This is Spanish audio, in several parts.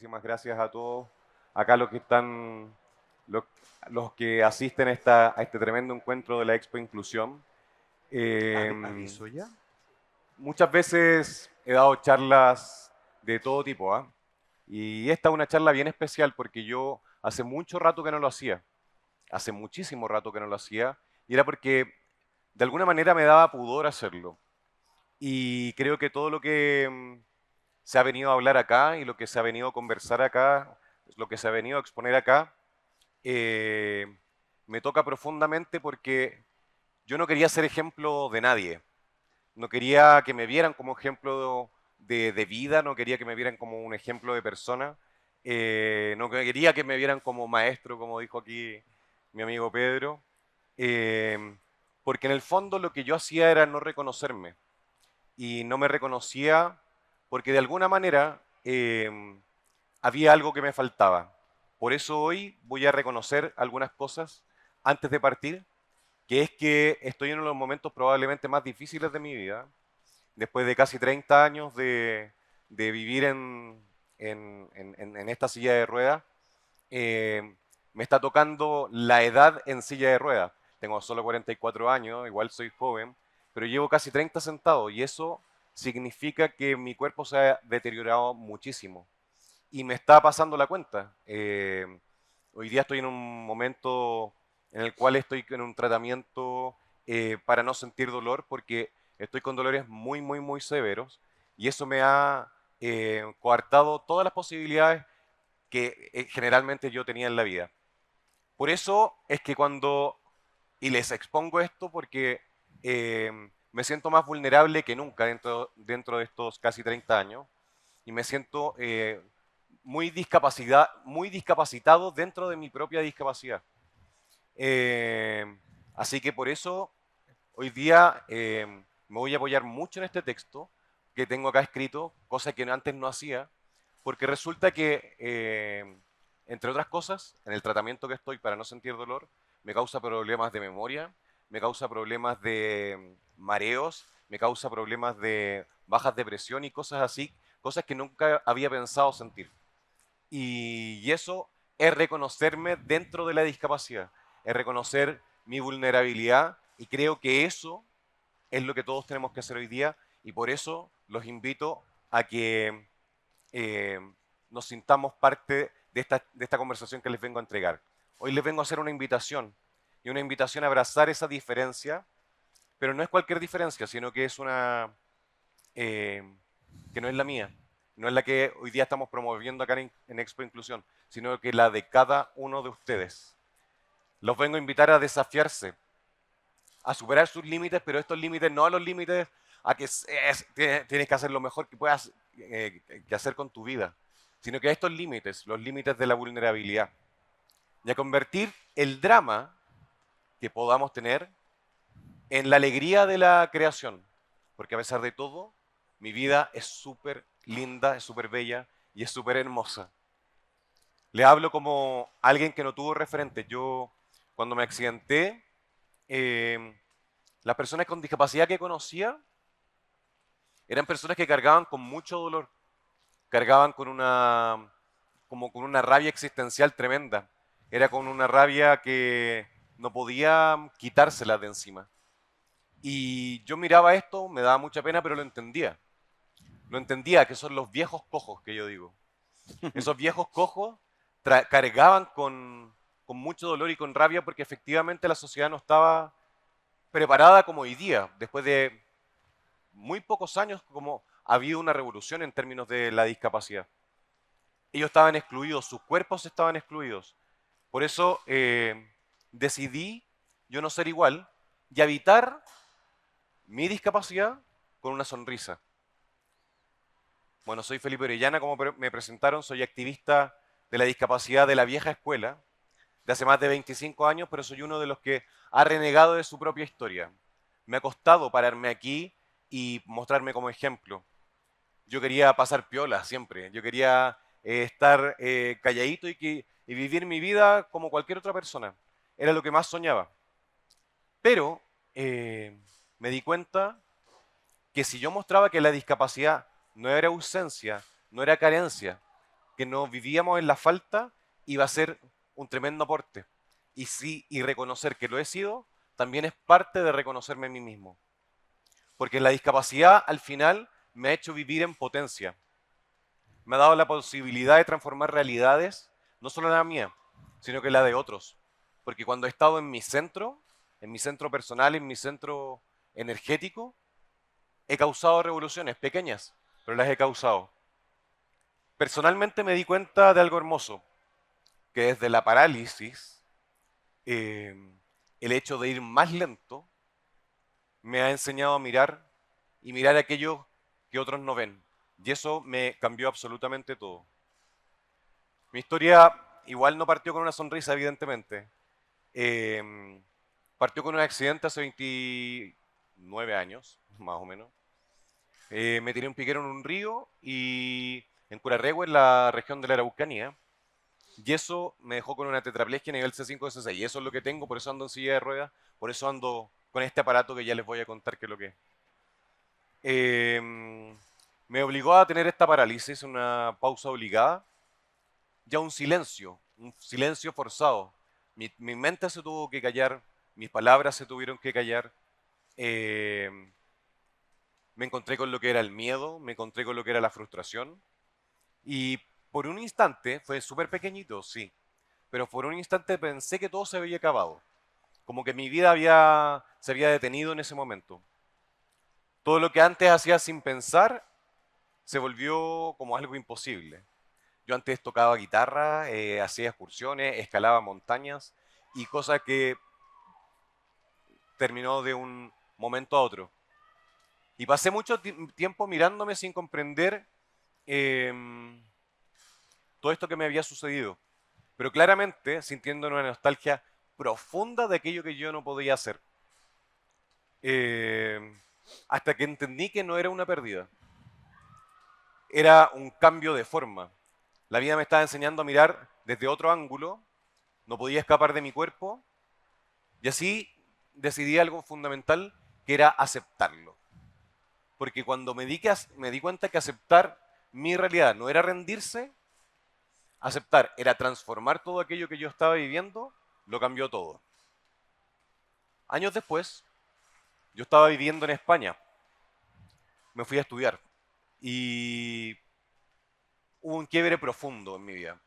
muchísimas gracias a todos acá los que están, los, los que asisten a este tremendo encuentro de la Expo Inclusión. Eh, ¿Aviso ya? Muchas veces he dado charlas de todo tipo, ¿ah? Y esta es una charla bien especial porque yo hace mucho rato que no lo hacía, hace muchísimo rato que no lo hacía, y era porque de alguna manera me daba pudor hacerlo. Y creo que todo lo que se ha venido a hablar acá y lo que se ha venido a conversar acá, lo que se ha venido a exponer acá, eh, me toca profundamente porque yo no quería ser ejemplo de nadie. No quería que me vieran como ejemplo de vida, no quería que me vieran como un ejemplo de persona, no quería que me vieran como maestro, como dijo aquí mi amigo Pedro, eh, porque en el fondo lo que yo hacía era no reconocerme y no me reconocía porque de alguna manera había algo que me faltaba. Por eso hoy voy a reconocer algunas cosas antes de partir, que es que estoy en uno de los momentos probablemente más difíciles de mi vida, después de casi 30 años de vivir en esta silla de ruedas. Me está tocando la edad en silla de ruedas. Tengo solo 44 años, igual soy joven, pero llevo casi 30 sentado y eso significa que mi cuerpo se ha deteriorado muchísimo y me está pasando la cuenta. Hoy día estoy en un momento en el cual estoy en un tratamiento para no sentir dolor porque estoy con dolores muy, muy, muy severos y eso me ha coartado todas las posibilidades que generalmente yo tenía en la vida. Por eso es que y les expongo esto porque me siento más vulnerable que nunca dentro de estos casi 30 años y me siento muy discapacitado dentro de mi propia discapacidad. Eh, Así que por eso hoy día me voy a apoyar mucho en este texto que tengo acá escrito, cosa que antes no hacía, porque resulta que, entre otras cosas, en el tratamiento que estoy para no sentir dolor, me causa problemas de memoria, me causa problemas de mareos, me causa problemas de bajas de presión y cosas así, cosas que nunca había pensado sentir. Y eso es reconocerme dentro de la discapacidad, es reconocer mi vulnerabilidad y creo que eso es lo que todos tenemos que hacer hoy día y por eso los invito a que eh, nos sintamos parte de esta conversación que les vengo a entregar. Hoy les vengo a hacer una invitación y una invitación a abrazar esa diferencia, pero no es cualquier diferencia, sino que es una eh, que no es la mía, no es la que hoy día estamos promoviendo acá en Expo Inclusión, sino que la de cada uno de ustedes. Los vengo a invitar a desafiarse, a superar sus límites, pero estos límites no a los límites a que tienes que hacer lo mejor que puedas que hacer con tu vida, sino que a estos límites, los límites de la vulnerabilidad, y a convertir el drama que podamos tener en la alegría de la creación, porque a pesar de todo, mi vida es súper linda, es súper bella y es súper hermosa. Le hablo como alguien que no tuvo referentes. Yo, cuando me accidenté, eh, las personas con discapacidad que conocía eran personas que cargaban con mucho dolor, cargaban como con una rabia existencial tremenda. Era con una rabia que no podía quitársela de encima. Y yo miraba esto, me daba mucha pena, pero lo entendía. Lo entendía, que son los viejos cojos que yo digo. Esos viejos cojos cargaban con mucho dolor y con rabia porque efectivamente la sociedad no estaba preparada como hoy día, después de muy pocos años como ha habido una revolución en términos de la discapacidad. Ellos estaban excluidos, sus cuerpos estaban excluidos. Por eso decidí yo no ser igual y habitar mi discapacidad con una sonrisa. Bueno, soy Felipe Orellana, como me presentaron, soy activista de la discapacidad de la vieja escuela, de hace más de 25 años, pero soy uno de los que ha renegado de su propia historia. Me ha costado pararme aquí y mostrarme como ejemplo. Yo quería pasar piola siempre, yo quería estar calladito y vivir mi vida como cualquier otra persona. Era lo que más soñaba. Pero me di cuenta que si yo mostraba que la discapacidad no era ausencia, no era carencia, que no vivíamos en la falta iba a ser un tremendo aporte. Y sí, y reconocer que lo he sido también es parte de reconocerme a mí mismo. Porque la discapacidad al final me ha hecho vivir en potencia. Me ha dado la posibilidad de transformar realidades, no solo la mía, sino que la de otros. Porque cuando he estado en mi centro personal, en mi centro energético, he causado revoluciones pequeñas, pero las he causado. Personalmente me di cuenta de algo hermoso, que desde la parálisis, eh, el hecho de ir más lento me ha enseñado a mirar y mirar aquello que otros no ven. Y eso me cambió absolutamente todo. Mi historia igual no partió con una sonrisa, evidentemente. Eh, Partió con un accidente hace 29 años, más o menos. Me tiré un piquero en un río y en Curarrehue, en la región de la Araucanía. Y eso me dejó con una tetraplegia a nivel C5 C6. Y eso es lo que tengo, por eso ando en silla de ruedas, por eso ando con este aparato que ya les voy a contar qué es lo que es. Me obligó a tener esta parálisis, una pausa obligada, ya un silencio forzado. Mi mente se tuvo que callar, mis palabras se tuvieron que callar. Eh, Me encontré con lo que era el miedo, me encontré con lo que era la frustración. Y por un instante, fue súper pequeñito, sí, pero por un instante pensé que todo se había acabado. Como que mi vida se había detenido en ese momento. Todo lo que antes hacía sin pensar se volvió como algo imposible. Yo antes tocaba guitarra, hacía excursiones, escalaba montañas y cosas que terminó de un momento a otro. Y pasé mucho tiempo mirándome sin comprender em, todo esto que me había sucedido, pero claramente sintiendo una nostalgia profunda de aquello que yo no podía hacer. Em, Hasta que entendí que no era una pérdida, era un cambio de forma. La vida me estaba enseñando a mirar desde otro ángulo, no podía escapar de mi cuerpo, y así decidí algo fundamental, que era aceptarlo. Porque cuando me di cuenta que aceptar mi realidad no era rendirse, aceptar era transformar todo aquello que yo estaba viviendo, lo cambió todo. Años después, yo estaba viviendo en España, me fui a estudiar y hubo un quiebre profundo en mi vida.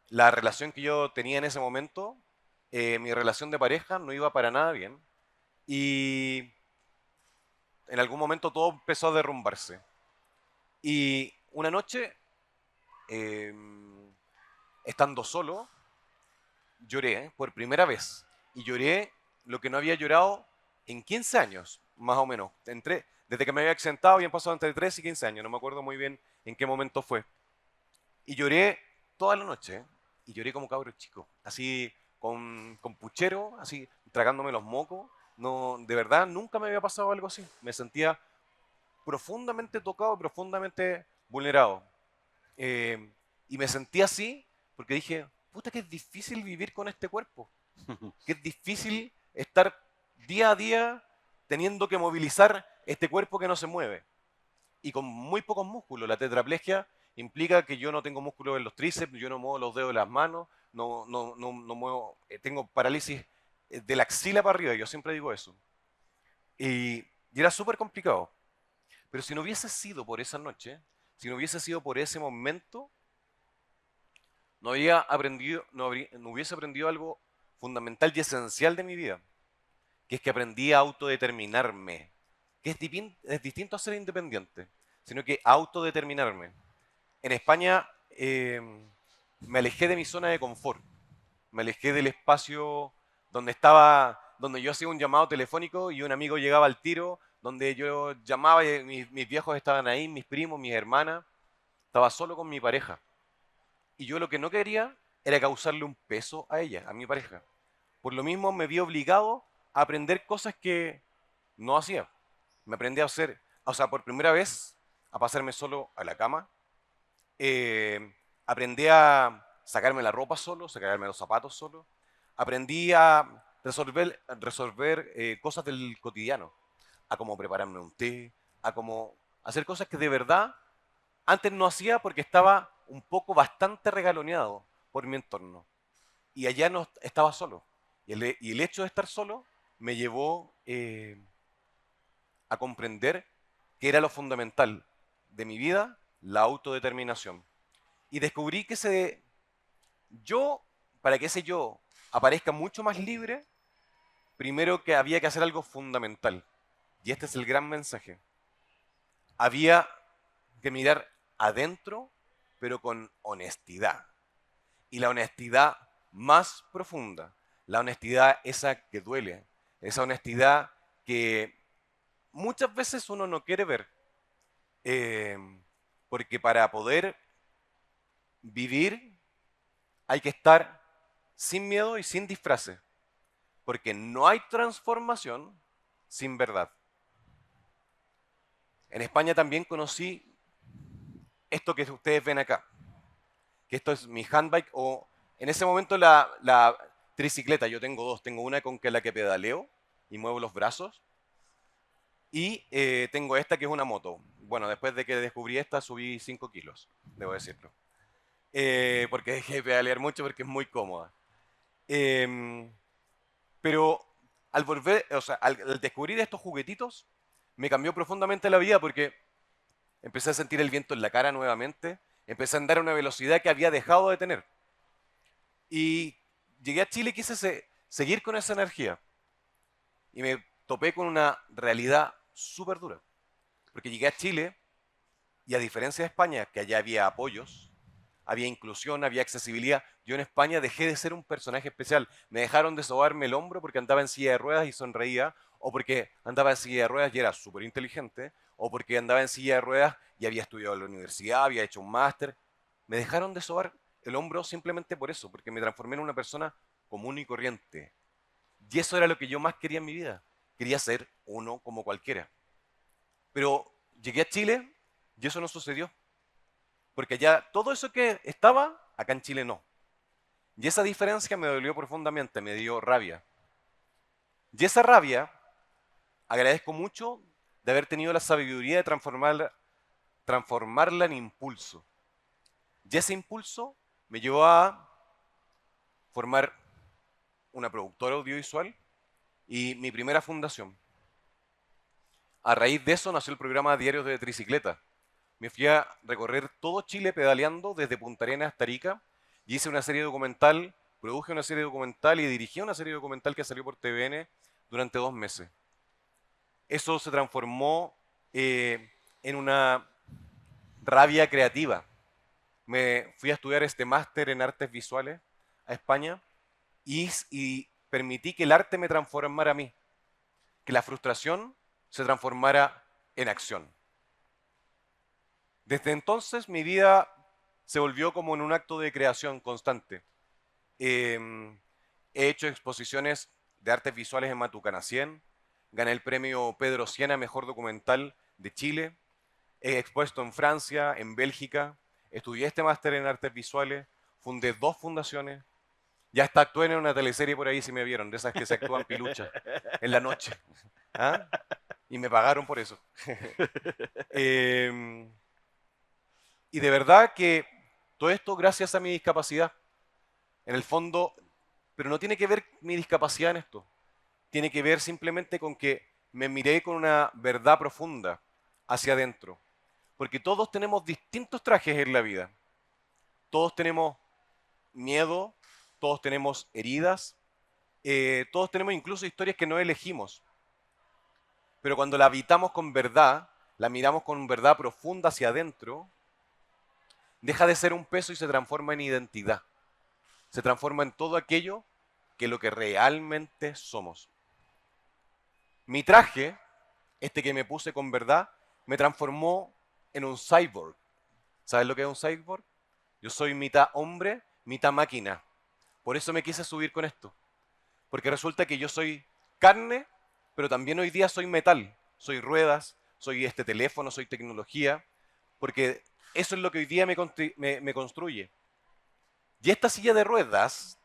La relación que yo tenía en ese momento, mi relación de pareja no iba para nada bien y en algún momento todo empezó a derrumbarse. Y una noche, eh, estando solo, lloré por primera vez. Y lloré lo que no había llorado en 15 años, más o menos. Desde que me había accidentado habían pasado entre 3 y 15 años, no me acuerdo muy bien en qué momento fue. Y lloré toda la noche, ¿eh? Y lloré como cabro chico, así con puchero, así tragándome los mocos. No, de verdad, nunca me había pasado algo así. Me sentía profundamente tocado, profundamente vulnerado. Eh, y me sentí así porque dije, puta que es difícil vivir con este cuerpo, que es difícil estar día a día teniendo que movilizar este cuerpo que no se mueve y con muy pocos músculos. La tetraplegia implica que yo no tengo músculos en los tríceps, yo no muevo los dedos de las manos, no muevo, tengo parálisis de la axila para arriba, yo siempre digo eso. Y era súper complicado. Pero si no hubiese sido por esa noche, si no hubiese sido por ese momento, no hubiese aprendido algo fundamental y esencial de mi vida, que es que aprendí a autodeterminarme, que es distinto a ser independiente, sino que autodeterminarme. En España me alejé de mi zona de confort, me alejé del espacio donde yo hacía un llamado telefónico y un amigo llegaba al tiro, donde yo llamaba y mis viejos estaban ahí, mis primos, mis hermanas, estaba solo con mi pareja. Y yo lo que no quería era causarle un peso a ella, a mi pareja. Por lo mismo me vi obligado a aprender cosas que no hacía. Me aprendí a hacer, o sea, por primera vez, a pasarme solo a la cama. Aprendí a sacarme la ropa solo, sacarme los zapatos solo. Aprendí a resolver cosas del cotidiano, a cómo prepararme un té, a cómo hacer cosas que de verdad antes no hacía porque estaba un poco bastante regaloneado por mi entorno. Y allá no estaba solo. Y el hecho de estar solo me llevó a comprender que era lo fundamental de mi vida, la autodeterminación. Y descubrí que yo, para que ese yo aparezca mucho más libre, primero que había que hacer algo fundamental. Y este es el gran mensaje. Había que mirar adentro, pero con honestidad. Y la honestidad más profunda, la honestidad esa que duele, esa honestidad que muchas veces uno no quiere ver, eh, porque para poder vivir hay que estar sin miedo y sin disfraces, porque no hay transformación sin verdad. En España también conocí esto que ustedes ven acá, que esto es mi handbike o en ese momento la tricicleta. Yo tengo dos, tengo una con la que pedaleo y muevo los brazos y tengo esta que es una moto. Bueno, después de que descubrí esta subí 5 kilos, debo decirlo. Porque dejé de pedalear mucho porque es muy cómoda. Pero al volver, o sea, al descubrir estos juguetitos, me cambió profundamente la vida porque empecé a sentir el viento en la cara nuevamente, empecé a andar a una velocidad que había dejado de tener. Y llegué a Chile y quise seguir con esa energía. Y me topé con una realidad súper dura. Porque llegué a Chile y a diferencia de España, que allá había apoyos, había inclusión, había accesibilidad, yo en España dejé de ser un personaje especial. Me dejaron de sobarme el hombro porque andaba en silla de ruedas y sonreía, o porque andaba en silla de ruedas y era súper inteligente, o porque andaba en silla de ruedas y había estudiado en la universidad, había hecho un máster. Me dejaron de sobar el hombro simplemente por eso, porque me transformé en una persona común y corriente. Y eso era lo que yo más quería en mi vida. Quería ser uno como cualquiera. Pero llegué a Chile y eso no sucedió. Porque allá todo eso que estaba, acá en Chile no. Y esa diferencia me dolió profundamente, me dio rabia. Y esa rabia agradezco mucho de haber tenido la sabiduría de transformarla en impulso. Y ese impulso me llevó a formar una productora audiovisual y mi primera fundación. A raíz de eso nació el programa Diarios de Tricicleta. Me fui a recorrer todo Chile pedaleando desde Punta Arenas hasta Arica y hice una serie documental, produje una serie documental y dirigí una serie documental que salió por TVN durante 2 meses. Eso se transformó en una rabia creativa. Me fui a estudiar este máster en artes visuales a España y permití que el arte me transformara a mí, que la frustración se transformara en acción. Desde entonces mi vida se volvió como en un acto de creación constante. He hecho exposiciones de artes visuales en Matucanacien, gané el premio Pedro Siena Mejor Documental de Chile, he expuesto en Francia, en Bélgica, estudié este máster en artes visuales, fundé 2 fundaciones, ya hasta actué en una teleserie por ahí si me vieron, de esas que se actúan piluchas en la noche. ¿Ah? Y me pagaron por eso. eh, y de verdad que todo esto gracias a mi discapacidad. En el fondo, pero no tiene que ver mi discapacidad en esto. Tiene que ver simplemente con que me miré con una verdad profunda hacia adentro. Porque todos tenemos distintos trajes en la vida. Todos tenemos miedo, todos tenemos heridas, todos tenemos incluso historias que no elegimos. Pero cuando la habitamos con verdad, la miramos con verdad profunda hacia adentro, deja de ser un peso y se transforma en identidad. Se transforma en todo aquello que lo que realmente somos. Mi traje, este que me puse con verdad, me transformó en un cyborg. ¿Sabes lo que es un cyborg? Yo soy mitad hombre, mitad máquina. Por eso me quise subir con esto. Porque resulta que yo soy carne, pero también hoy día soy metal. Soy ruedas, soy este teléfono, soy tecnología. Porque eso es lo que hoy día me construye. Y esta silla de ruedas,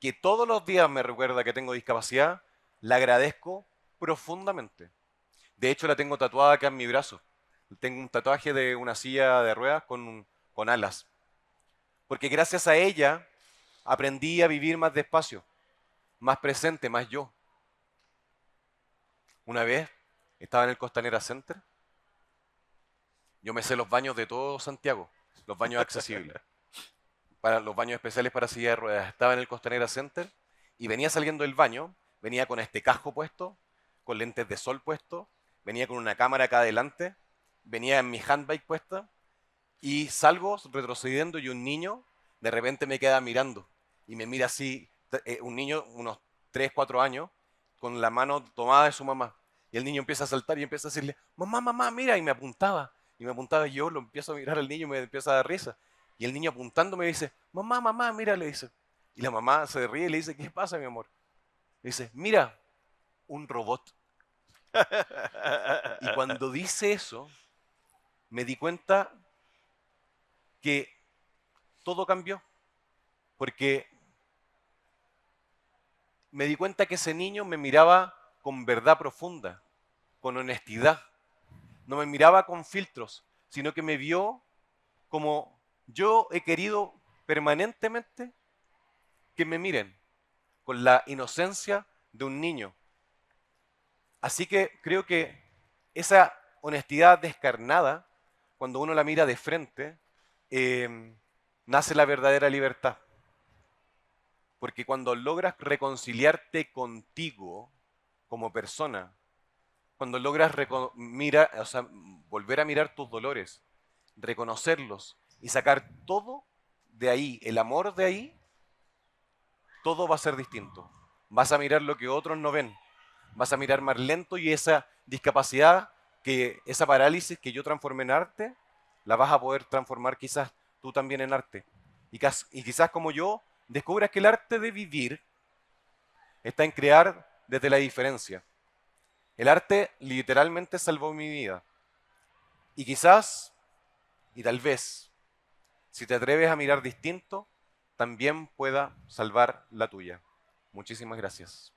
que todos los días me recuerda que tengo discapacidad, la agradezco profundamente. De hecho, la tengo tatuada acá en mi brazo. Tengo un tatuaje de una silla de ruedas con alas. porque gracias a ella aprendí a vivir más despacio, más presente, más yo. Una vez estaba en el Costanera Center, yo me sé los baños de todo Santiago, los baños accesibles, para los baños especiales para silla de ruedas. Estaba en el Costanera Center y venía saliendo del baño, venía con este casco puesto, con lentes de sol puesto, venía con una cámara acá adelante, venía en mi handbike puesta y salgo retrocediendo y un niño de repente me queda mirando y me mira así, un niño, unos 3 4 años, con la mano tomada de su mamá. Y el niño empieza a saltar y empieza a decirle, mamá, mamá, mira, y me apuntaba. Y me apuntaba y yo lo empiezo a mirar al niño y me empieza a dar risa. Y el niño apuntándome dice, mamá, mamá, mira, le dice. Y la mamá se ríe y le dice, ¿qué pasa, mi amor? Le dice, mira, un robot. Y cuando dice eso, me di cuenta que todo cambió. Porque me di cuenta que ese niño me miraba con verdad profunda, con honestidad. No me miraba con filtros, sino que me vio como yo he querido permanentemente que me miren, con la inocencia de un niño. Así que creo que esa honestidad descarnada, cuando uno la mira de frente, nace la verdadera libertad. Porque cuando logras reconciliarte contigo como persona, cuando logras volver a mirar tus dolores, reconocerlos y sacar todo de ahí, el amor de ahí, todo va a ser distinto. Vas a mirar lo que otros no ven, vas a mirar más lento y esa discapacidad, esa parálisis que yo transformé en arte, la vas a poder transformar quizás tú también en arte. Y quizás como yo, descubras que el arte de vivir está en crear desde la diferencia. El arte literalmente salvó mi vida. Y quizás, y tal vez, si te atreves a mirar distinto, también pueda salvar la tuya. Muchísimas gracias.